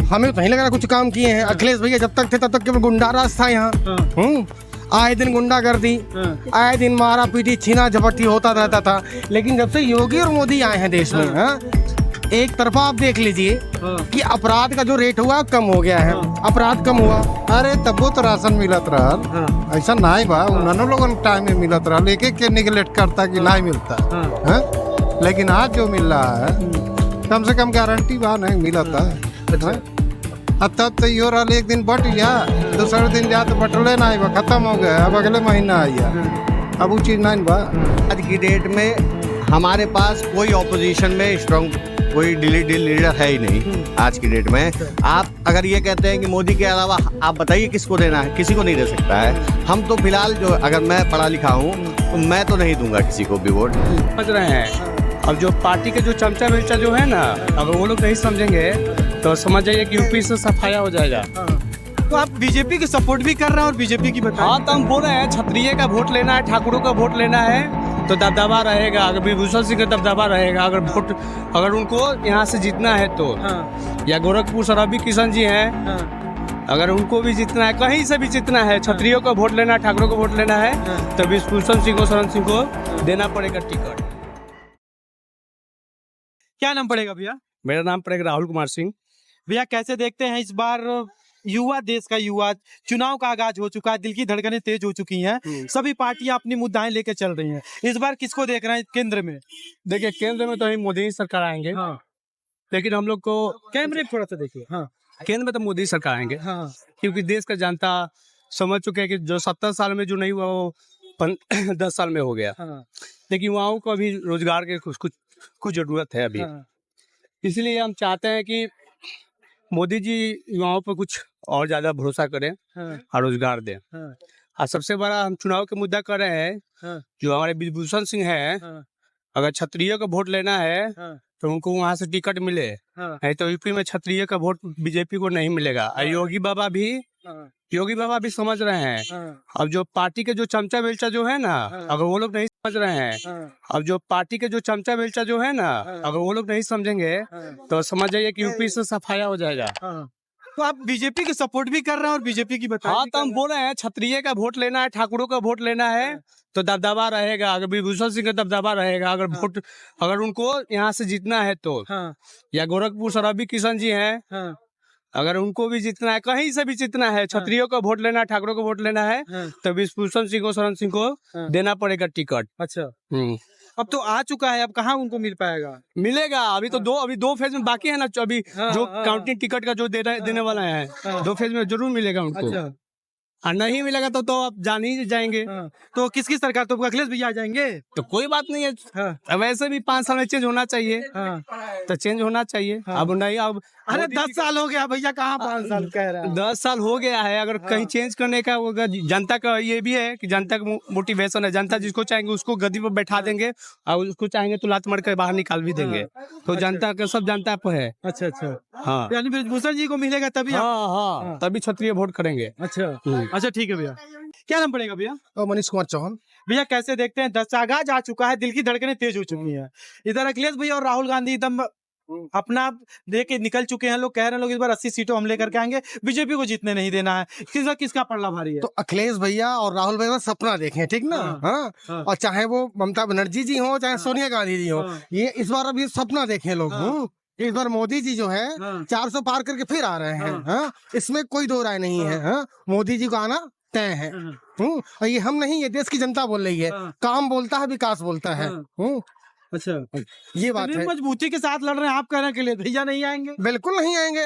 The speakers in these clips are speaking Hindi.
हमें तो नहीं लग रहा कुछ काम किए हैं। अखिलेश भैया जब तक थे तब तक केवल गुंडा राज था यहाँ। आए दिन गुंडागर्दी, आए दिन मारा पीटी छीना झपटी होता रहता था। लेकिन जब से योगी और मोदी आए हैं देश में, एक तरफा आप देख लीजिए कि अपराध का जो रेट हुआ कम हो गया है। अपराध कम हुआ। अरे तबो तो राशन मिलत रहा, ऐसा नहीं बा। उन्होंने लोगों टाइम में मिलत रहा, लेके के निगलेक्ट करता कि नहीं मिलता है। लेकिन आज जो मिल रहा है कम से कम गारंटी बा नहीं मिलता है। अब तब तो यो रहा एक दिन बट गया, दूसरे दिन जा तो बटले नहीं बा, खत्म हो गया। अब अगले महीना आया, अब वो चीज नहीं बा। आज की डेट में हमारे पास कोई ऑपोजिशन में स्ट्रॉन्ग कोई लीडर है ही नहीं। आज की डेट में आप अगर ये कहते हैं कि मोदी के अलावा आप बताइए किसको देना है, किसी को नहीं दे सकता है। हम तो फिलहाल जो अगर मैं पढ़ा लिखा हूँ तो मैं तो नहीं दूंगा किसी को भी वोट। समझ रहे हैं। अब जो पार्टी के जो चमचा बेलचा जो है ना, अगर वो लोग नहीं समझेंगे तो समझ जाइए कि यूपी से सफाया हो जाएगा। तो आप बीजेपी की सपोर्ट भी कर रहे हैं और बीजेपी की बताएं। हाँ, तो हम बोल रहे हैं क्षत्रिय का वोट लेना है, ठाकुरों का वोट लेना है तो दबदबा रहेगा। अगर विभूषण सिंह का दबदबा रहेगा, अगर उनको यहाँ से जीतना है तो। या गोरखपुर से रवि किशन जी हैं, अगर उनको भी जीतना है, कहीं से भी जीतना है, क्षत्रियों को वोट लेना है, ठाकुरों को वोट लेना है तो विभूषण सिंह और शरण सिंह को देना पड़ेगा टिकट। क्या नाम पड़ेगा भैया? मेरा नाम पड़ेगा राहुल कुमार सिंह। भैया कैसे देखते हैं इस बार युवा, देश का युवा, चुनाव का आगाज हो चुका है, दिल की धड़कनें तेज हो चुकी हैं, सभी पार्टियां अपनी मुद्दाएं लेके चल रही हैं। इस बार किसको देख रहे हैं केंद्र में? देखिए, केंद्र में तो ही मोदी ही सरकार आएंगे। लेकिन हम लोग को कैमरे थोड़ा सा देखिए। केंद्र में तो मोदी सरकार आएंगे। क्योंकि देश का जनता समझ चुके हैं कि जो 70 साल में जो नहीं हुआ वो 10 साल में हो गया। लेकिन युवाओं को अभी रोजगार के कुछ जरूरत है अभी। इसलिए हम चाहते हैं कि मोदी जी युवाओं पर कुछ और ज्यादा भरोसा करें और रोजगार दें। और सबसे बड़ा हम चुनाव के मुद्दा कर रहे हैं, जो हमारे विभूषण सिंह हैं, अगर क्षत्रिय का वोट लेना है तो उनको वहाँ से टिकट मिले, नहीं तो यूपी में क्षत्रिय का वोट बीजेपी को नहीं मिलेगा। और योगी बाबा भी समझ रहे हैं। अब जो पार्टी के जो चमचा बेलचा जो है ना, अगर वो लोग नहीं समझ रहे हैं, अब जो पार्टी के जो चमचा बेलचा जो है ना, अगर वो लोग नहीं समझेंगे तो समझ जाइए कि यूपी से सफाया हो जाएगा। तो आप बीजेपी की सपोर्ट भी कर रहे हैं और बीजेपी की बताएं। हाँ, तो हम बोल रहे हैं क्षत्रिय का वोट लेना है, ठाकुरों का वोट लेना है तो दबदबा रहेगा। अगर विभूषण सिंह का दबदबा रहेगा, अगर उनको यहाँ से जीतना है तो। या गोरखपुर से रवि किशन जी हैं, अगर उनको भी जीतना है, कहीं से भी जीतना है, क्षत्रियों का वोट लेना है, ठाकुरों को वोट लेना है तो विभूषण सिंह और शरण सिंह को देना पड़ेगा टिकट। अच्छा, अब तो आ चुका है, अब कहाँ उनको मिल पाएगा? मिलेगा। अभी दो फेज में बाकी है ना। अभी जो काउंटिंग टिकट का जो देने वाला है, 2 फेज में जरूर मिलेगा उनको। अच्छा। और नहीं मिलेगा तो आप जान ही जाएंगे। तो किसकी सरकार? तो अखिलेश भैया आ जाएंगे तो कोई बात नहीं है। अब वैसे भी 5 साल में चेंज होना चाहिए। तो चेंज होना चाहिए। अब नहीं, अब अरे 10 साल हो गया भैया, कहाँ 5 साल कह रहा है? 10 साल हो गया है। अगर कहीं चेंज करने का होगा, जनता का ये भी है कि जनता का मोटिवेशन है। जनता जिसको चाहेंगे उसको गद्दी पर बैठा देंगे और उसको चाहेंगे तो लात मार कर बाहर निकाल भी देंगे। तो जनता का सब जनता पर है। अच्छा। हाँ, यानी विभूषण जी को मिलेगा तभी? हाँ, तभी क्षत्रिय वोट करेंगे। अच्छा ठीक है भैया। क्या नाम पड़ेगा भैया? मनीष कुमार चौहान। भैया कैसे देखते हैं, 10 आगाज आ चुका है, दिल की धड़कनें तेज हो चुकी हैं। इधर अखिलेश भैया और राहुल गांधी एकदम अपना दे के निकल चुके हैं। लोग कह रहे हैं लोग इस बार 80 सीटों हम लेकर के आएंगे, बीजेपी को जीतने नहीं देना है। किसका पलड़ा भारी है? तो अखिलेश भैया और राहुल भैया सपना देखें, ठीक ना। हाँ। और चाहे वो ममता बनर्जी जी हो, चाहे सोनिया गांधी जी हो, ये इस बार अभी सपना देखें लोग। इस बार मोदी जी जो है 400 पार करके फिर आ रहे हैं। इसमें कोई दो राय नहीं है। मोदी जी को आना तय है। और ये हम नहीं, ये देश की जनता बोल रही है। काम बोलता है, विकास बोलता है। अच्छा, ये बात है। मजबूती के साथ लड़ रहे हैं आप, कहने के लिए भैया नहीं आएंगे? बिल्कुल नहीं आएंगे।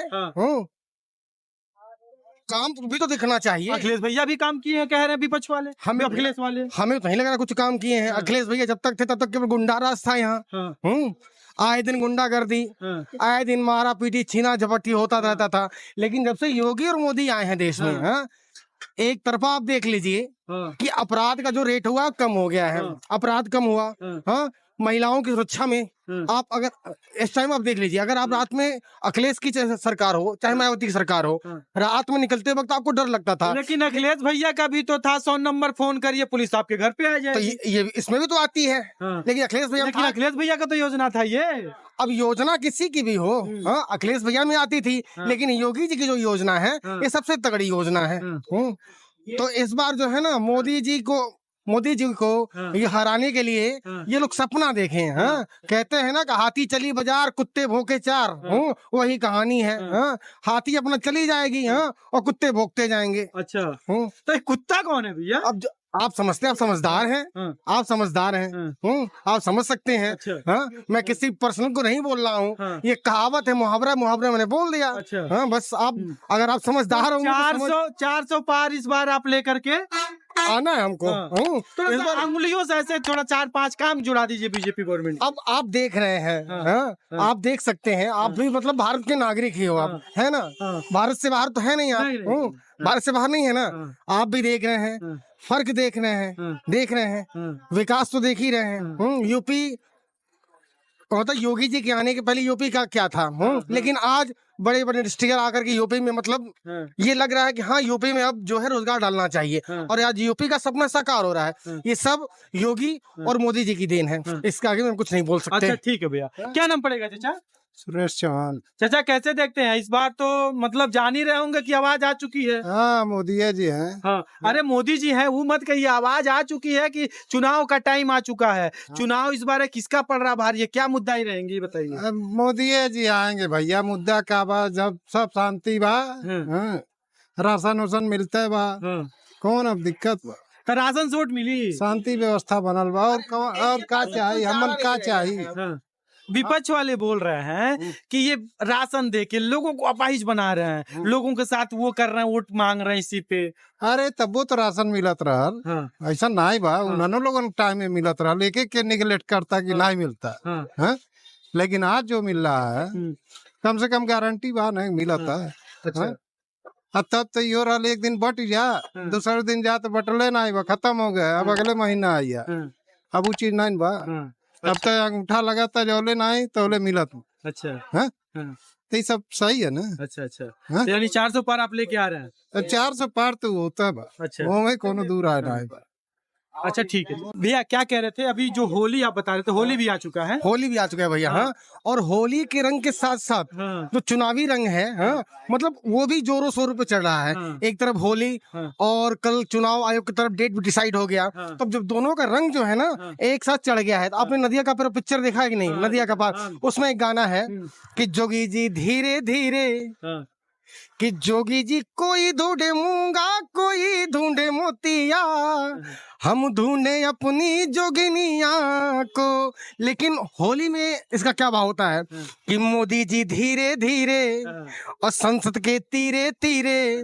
काम भी तो दिखना चाहिए। अखिलेश भैया भी काम किए हैं, कह रहे हैं विपक्ष वाले, हमें अखिलेश वाले। हमें तो नहीं लग रहा कुछ काम किए हैं। अखिलेश भैया जब तक थे तब तक केवल गुंडा राज था यहाँ। आए दिन गुंडागर्दी, आए दिन मारा पीटी छीना झपटी होता रहता था। लेकिन जब से योगी और मोदी आए हैं देश में, एक तरफा आप देख लीजिए कि अपराध का जो रेट हुआ कम हो गया है। अपराध कम हुआ। महिलाओं की सुरक्षा में आप अगर इस टाइम आप देख लीजिए, अगर आप रात में अखिलेश की चाहे सरकार हो चाहे मायावती की सरकार हो, रात में निकलते वक्त आपको डर लगता था। लेकिन अखिलेश भैया का भी तो था 100 नंबर फोन करिए पुलिस आपके घर पे आ तो जाएगी। ये इसमें भी तो आती है। हाँ। लेकिन अखिलेश भैया लेकिन अखिलेश भैया का तो योजना था ये। अब योजना किसी की भी हो, हाँ, अखिलेश भैया में आती थी, लेकिन योगी जी की जो योजना है ये सबसे तगड़ी योजना है। तो इस बार जो है ना मोदी जी को ये हराने के लिए ये लोग सपना देखे हैं। हाँ? कहते हैं ना कि हाथी चली बाजार कुत्ते भौंके चार, वही कहानी है। हाँ? हाथी अपना चली जाएगी, हाँ, और कुत्ते भौंकते जाएंगे। अच्छा, तो ये कुत्ता कौन है भैया? अब आप समझते हैं, आप समझदार हैं, आप समझदार हैं, आप समझ सकते हैं। अच्छा। हाँ? मैं किसी पर्सन को नहीं बोल रहा हूँ, ये कहावत है, मुहावरा मैंने बोल दिया। अच्छा। हाँ, बस आप अगर आप समझदार होंगे तो 400 पार इस बार आप लेकर के आना है हमको। तो इस बार अंगुलियों से ऐसे थोड़ा 4-5 काम जुड़ा दीजिए बीजेपी गवर्नमेंट। अब आप देख रहे हैं, हाँ? आप देख सकते हैं, आप भी मतलब भारत के नागरिक ही हो आप, है ना? भारत से बाहर तो है नहीं आप, भारत से बाहर नहीं है ना? आप भी देख रहे हैं, फर्क देख रहे हैं, विकास तो देख ही रहे हैं। यूपी मतलब योगी जी के आने के पहले यूपी का क्या था, लेकिन आज बड़े बड़े डिस्ट्रिक्ट आकर के यूपी में मतलब ये लग रहा है कि हाँ यूपी में अब जो है रोजगार डालना चाहिए, और आज यूपी का सपना साकार हो रहा है। ये सब योगी और मोदी जी की देन है, इसके आगे हम कुछ नहीं बोल सकते। अच्छा ठीक है भैया, क्या नाम पड़ेगा चाचा? सुरेश चौहान। चाचा कैसे देखते हैं इस बार? तो मतलब जान ही रहे होंगे कि आवाज आ चुकी है। हाँ, मोदी जी हैं। हाँ, अरे मोदी जी हैं वो मत कहिए, आवाज आ चुकी है कि चुनाव का टाइम आ चुका है। चुनाव इस बार किसका पड़ रहा भारी है, क्या मुद्दा ही रहेंगे बताइए? अब मोदी जी आएंगे भैया, मुद्दा का बा, जब सब शांति बा, हाँ, राशन उसन मिलते बा, कौन अब दिक्कत बा? तो राशन सूट मिली, शांति व्यवस्था बनल बा, और का चाहिए, हमन का चाहिए? विपक्ष वाले बोल रहे हैं कि ये राशन दे के लोगों को अपाहिज बना रहे हैं, लोगों के साथ वो कर रहे हैं, वोट मांग रहे हैं इसी पे। अरे तब वो तो राशन मिलत रहल, ऐसा नहीं बा, उन्होंने लोगन टाइम में मिलत रहल, एक एक के निगलेक्ट करता कि नहीं मिलता, हाँ? लेकिन आज जो मिल रहा है कम से कम गारंटी बा नहीं मिलता है। अच्छा। अब तब तो यो रहल एक दिन बट जा, दूसरे दिन जा तो बटले नहीं बा, खत्म हो गया, अब अगले महीना आइया, अब वो चीज नहीं बा। अब तो अंगूठा लगाता जोले नहीं तोले मिलत। अच्छा, हाँ? तो ये सब सही है ना? अच्छा अच्छा, हाँ? तो यानी 400 पार आप लेके आ रहे हैं? 400 पार तो होता बा, अच्छा, वो में कोनो दूर आए ना बा। अच्छा ठीक है भैया, क्या कह रहे थे अभी जो होली आप बता रहे थे, होली भी आ चुका है? होली भी आ चुका है भैया। हाँ, और होली के रंग के साथ साथ जो चुनावी रंग है, हाँ, मतलब वो भी जोरों शोरों पे चल रहा है। एक तरफ होली और कल चुनाव आयोग की तरफ डेट भी डिसाइड हो गया, तब जब दोनों का रंग जो है ना एक साथ चढ़ गया है। तो आपने नदिया का पिक्चर देखा है कि नहीं? नदिया का पार, उसमें एक गाना है कि जोगी जी धीरे धीरे, कि जोगी जी कोई ढूंढे मूंगा कोई ढूंढे मोतिया, हम ढूंढे अपनी जोगिनिया को। लेकिन होली में इसका क्या भाव होता है कि मोदी जी धीरे धीरे और संसद के तीरे तीरे,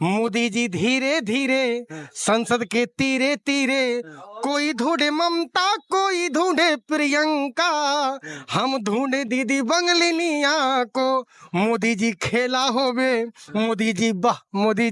मोदी जी धीरे धीरे संसद के तीरे तीरे, कोई ढूंढे ममता कोई ढूंढे प्रियंका, हम ढूंढे दीदी बंगलिनिया को। मोदी जी खेला होवे, मोदी जी वाह, मोदी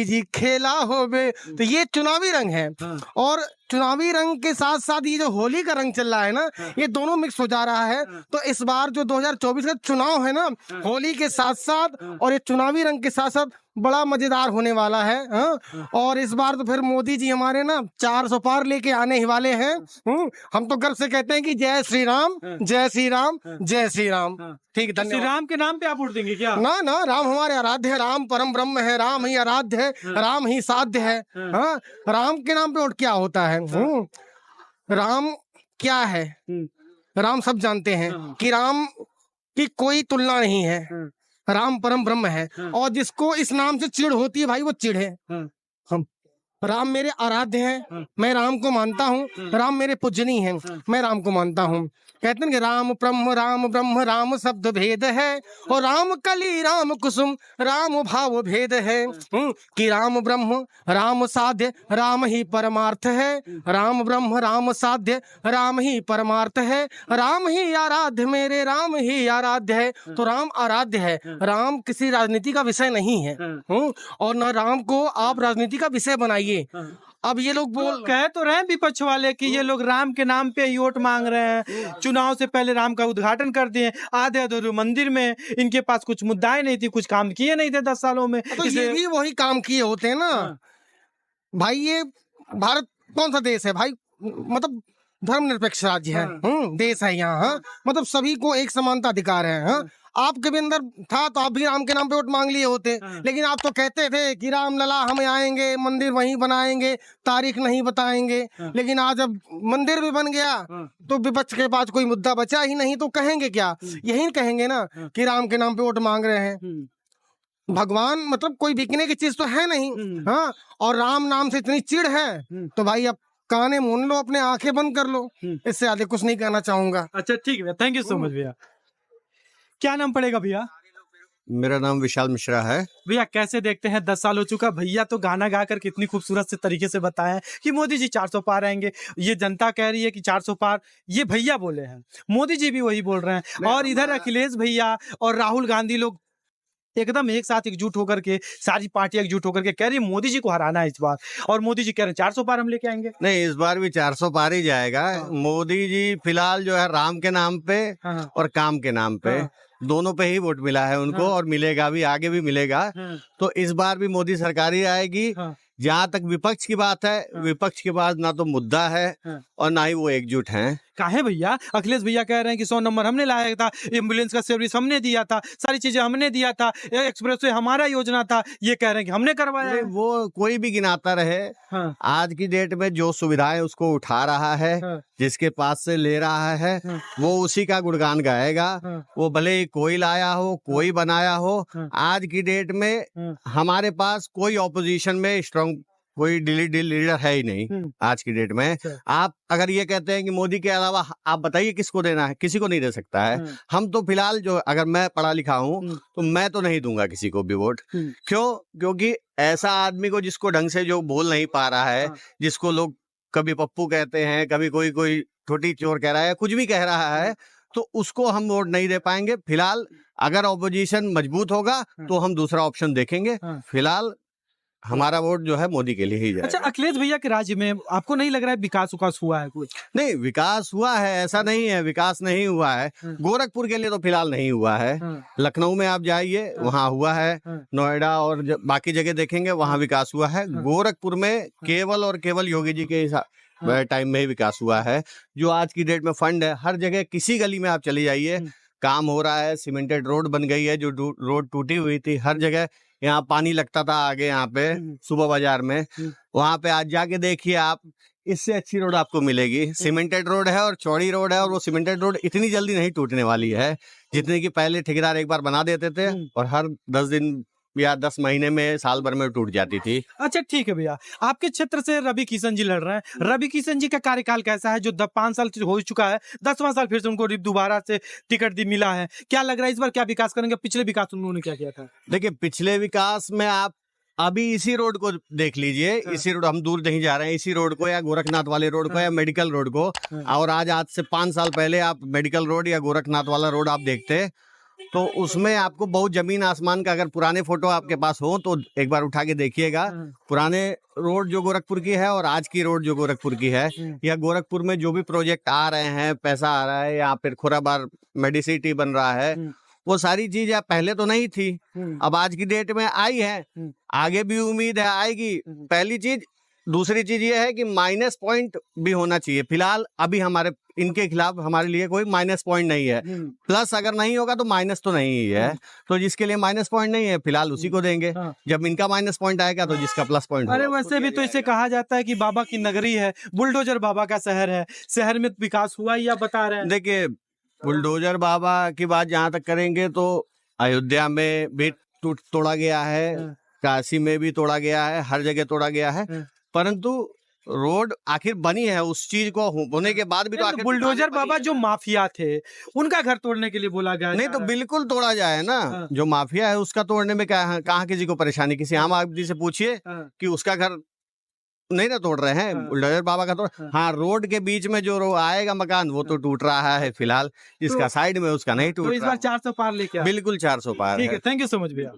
जी खेला होवे। तो ये चुनावी रंग है, और चुनावी रंग के साथ साथ ये जो होली का रंग चल रहा है ना, ये दोनों मिक्स हो जा रहा है। तो इस बार जो 2024 का चुनाव है ना, होली के साथ साथ और ये चुनावी रंग के साथ साथ बड़ा मजेदार होने वाला है। हाँ? और इस बार तो फिर मोदी जी हमारे ना 400 पार लेके आने ही वाले हैं। हम तो गर्व से कहते हैं कि जय श्री राम, जय श्री राम, जय श्री राम। ठीक, श्री धन्यवाद। राम के नाम पे आप वोट देंगे क्या? ना ना, राम हमारे आराध्य है, राम परम ब्रह्म है, राम ही आराध्य है, राम ही साध्य है। हाँ, राम के नाम पे वोट क्या होता है? राम क्या है? राम सब जानते हैं कि राम की कोई तुलना नहीं है, राम परम ब्रह्म है, और जिसको इस नाम से चिढ़ होती है भाई वो चिढ़ है। हम राम मेरे आराध्य हैं, मैं राम को मानता हूँ, राम मेरे पूजनीय हैं, मैं राम को मानता हूँ। कहते हैं कि राम ब्रह्म राम शब्द भेद है, और राम कली राम कुसुम राम भाव भेद है। कि राम ब्रह्म राम साध्य राम ही परमार्थ है, राम ब्रह्म राम साध्य राम ही परमार्थ है, राम ही आराध्य मेरे राम ही आराध्य है। तो राम आराध्य है, राम किसी राजनीति का विषय नहीं है। और न राम को आप राजनीति का विषय बनाइए। अब ये लोग बोल कह तो रहे हैं विपक्ष वाले कि ये लोग राम के नाम पे ही वोट मांग रहे हैं, चुनाव से पहले राम का उद्घाटन कर दिए, आधे अधूरे मंदिर में, इनके पास कुछ मुद्दाएं नहीं थी, कुछ काम किए नहीं थे 10 सालों में। तो ये भी वही काम किए होते हैं ना। भाई ये भारत कौन सा देश है भाई, मतलब धर्मनिरपेक्ष राज्य है, देश है यहाँ। मतलब सभी को एक समानता अधिकार है। आपके भी अंदर था तो आप भी राम के नाम पे वोट मांग लिए होते। लेकिन आप तो कहते थे कि राम लला हम आएंगे, मंदिर वहीं बनाएंगे, तारीख नहीं बताएंगे। लेकिन आज अब मंदिर भी बन गया तो विपक्ष के पास कोई मुद्दा बचा ही नहीं, तो कहेंगे क्या? यही कहेंगे ना कि राम के नाम पे वोट मांग रहे हैं। भगवान मतलब कोई बिकने की चीज तो है नहीं। हाँ, और राम नाम से इतनी चिढ़ है तो भाई अब काने मूंद लो, अपने आंखें बंद कर लो। इससे आगे कुछ नहीं कहना चाहूंगा। अच्छा ठीक है भैया, थैंक यू सो मच भैया। क्या नाम पड़ेगा भैया? मेरा नाम विशाल मिश्रा है। भैया कैसे देखते हैं, 10 साल हो चुका, भैया तो गाना गा कर कितनी खूबसूरत से तरीके से बताया है कि मोदी जी 400 पार आएंगे। ये जनता कह रही है कि 400 पार, ये भैया बोले हैं, मोदी जी भी वही बोल रहे हैं। और इधर अखिलेश भैया और राहुल गांधी लोग एकदम एक साथ एकजुट होकर के, सारी पार्टियां एकजुट होकर के कह रही है मोदी जी को हराना है इस बार, और मोदी जी कह रहे हैं 400 पार हम लेके आएंगे। नहीं, इस बार भी 400 पार ही जाएगा। मोदी जी फिलहाल जो है राम के नाम पे और काम के नाम पे, दोनों पे ही वोट मिला है उनको, और मिलेगा भी, आगे भी मिलेगा। तो इस बार भी मोदी सरकार ही आएगी। जहाँ तक विपक्ष की बात है, विपक्ष के पास ना तो मुद्दा है और ना ही वो एकजुट हैं। काहे भैया? अखिलेश भैया कह रहे हैं कि 100 नंबर हमने लाया था, एम्बुलेंस का सर्विस हमने दिया था, सारी चीजें हमने दिया था, एक्सप्रेसवे हमारा योजना था, ये कह रहे हैं कि हमने करवाया है। वो कोई भी गिनाता रहे। आज की डेट में जो सुविधाएं उसको उठा रहा है, जिसके पास से ले रहा है, वो उसी का गुणगान गाएगा। वो भले ही कोई लाया हो, कोई बनाया हो। आज की डेट में हमारे पास कोई ऑपोजिशन में स्ट्रांग कोई लीडर है ही नहीं आज की डेट में। आप अगर ये कहते हैं कि मोदी के अलावा आप बताइए किसको देना है, किसी को नहीं दे सकता है। हम तो फिलहाल जो, अगर मैं पढ़ा लिखा हूँ तो मैं तो नहीं दूंगा किसी को भी वोट। क्यों? क्योंकि ऐसा आदमी को जिसको ढंग से जो बोल नहीं पा रहा है, जिसको लोग कभी पप्पू कहते हैं, कभी कोई छोटी चोर कह रहा है, कुछ भी कह रहा है, तो उसको हम वोट नहीं दे पाएंगे। फिलहाल अगर ऑपोजिशन मजबूत होगा तो हम दूसरा ऑप्शन देखेंगे। फिलहाल हमारा वोट जो है मोदी के लिए ही जाएगा। अच्छा, अखिलेश भैया के राज्य में आपको नहीं लग रहा है विकास हुआ है कुछ? नहीं, विकास हुआ है, ऐसा नहीं है विकास नहीं हुआ है। गोरखपुर के लिए तो फिलहाल नहीं हुआ है। लखनऊ में आप जाइए, वहाँ हुआ है। नोएडा और बाकी जगह देखेंगे, वहाँ विकास हुआ है। गोरखपुर में केवल और केवल योगी जी के टाइम में ही विकास हुआ है। जो आज की डेट में फंड है, हर जगह किसी गली में आप चली जाइए, काम हो रहा है। सीमेंटेड रोड बन गई है, जो रोड टूटी हुई थी हर जगह। यहाँ पानी लगता था आगे, यहाँ पे सुबह बाजार में, वहां पे आज जाके देखिए आप, इससे अच्छी रोड आपको मिलेगी। सीमेंटेड रोड है और चौड़ी रोड है, और वो सीमेंटेड रोड इतनी जल्दी नहीं टूटने वाली है जितने की पहले ठेकेदार एक बार बना देते थे और हर 10 दिन या 10 महीने में, साल भर में टूट जाती थी। अच्छा ठीक है भैया, आपके क्षेत्र से रवि किशन जी लड़ रहे हैं। रवि किशन जी का कार्यकाल कैसा है? जो 5 साल हो चुका है, 10वां साल फिर से उनको दोबारा से टिकट मिला है। क्या लग रहा है इस बार क्या विकास करेंगे? पिछले विकास उन्होंने क्या किया था? देखिए, पिछले विकास में आप अभी इसी रोड को देख लीजिए। इसी रोड, हम दूर नहीं जा रहे हैं, इसी रोड को या गोरखनाथ वाले रोड को या मेडिकल रोड को, और आज से 5 साल पहले आप मेडिकल रोड या गोरखनाथ वाला रोड आप देखते तो उसमें आपको बहुत जमीन आसमान का, अगर पुराने फोटो आपके पास हो तो एक बार उठा के देखिएगा। पुराने रोड जो गोरखपुर की है और आज की रोड जो गोरखपुर की है, या गोरखपुर में जो भी प्रोजेक्ट आ रहे हैं, पैसा आ रहा है, या फिर खुराबार मेडिसिटी बन रहा है, वो सारी चीज पहले तो नहीं थी, अब आज की डेट में आई है। आगे भी उम्मीद है आएगी। पहली चीज। दूसरी चीज ये है कि माइनस पॉइंट भी होना चाहिए। फिलहाल अभी हमारे इनके खिलाफ हमारे लिए कोई माइनस पॉइंट नहीं है। प्लस अगर नहीं होगा तो माइनस तो नहीं ही है। तो जिसके लिए माइनस पॉइंट नहीं है फिलहाल उसी को देंगे। जब इनका माइनस पॉइंट आएगा तो जिसका प्लस पॉइंट। अरे वैसे भी तो इसे कहा जाता है कि बाबा की नगरी है, बुलडोजर बाबा का शहर है। शहर में विकास हुआ ही आप बता रहे हैं। देखिए, बुलडोजर बाबा की बात जहाँ तक करेंगे तो अयोध्या में भी तोड़ा गया है, काशी में भी तोड़ा गया है, हर जगह तोड़ा गया है, परंतु रोड आखिर बनी है। उस चीज को होने के बाद भी तो आखिर बुलडोजर बाबा जो माफिया थे उनका घर तोड़ने के लिए बोला गया। नहीं तो बिल्कुल तोड़ा जाए ना। जो माफिया है उसका तोड़ने में क्या, कहाँ किसी को परेशानी? किसी आम आदमी से पूछिए कि उसका घर नहीं ना तोड़ रहे हैं। बुलडोजर बाबा का तोड़। हाँ, रोड के बीच में जो आएगा मकान वो तो टूट रहा है फिलहाल, जिसका साइड में उसका नहीं टूट रहा। तो इस बार 400 पार लेके बिल्कुल 400 पार। ठीक है, थैंक यू सो मच भैया।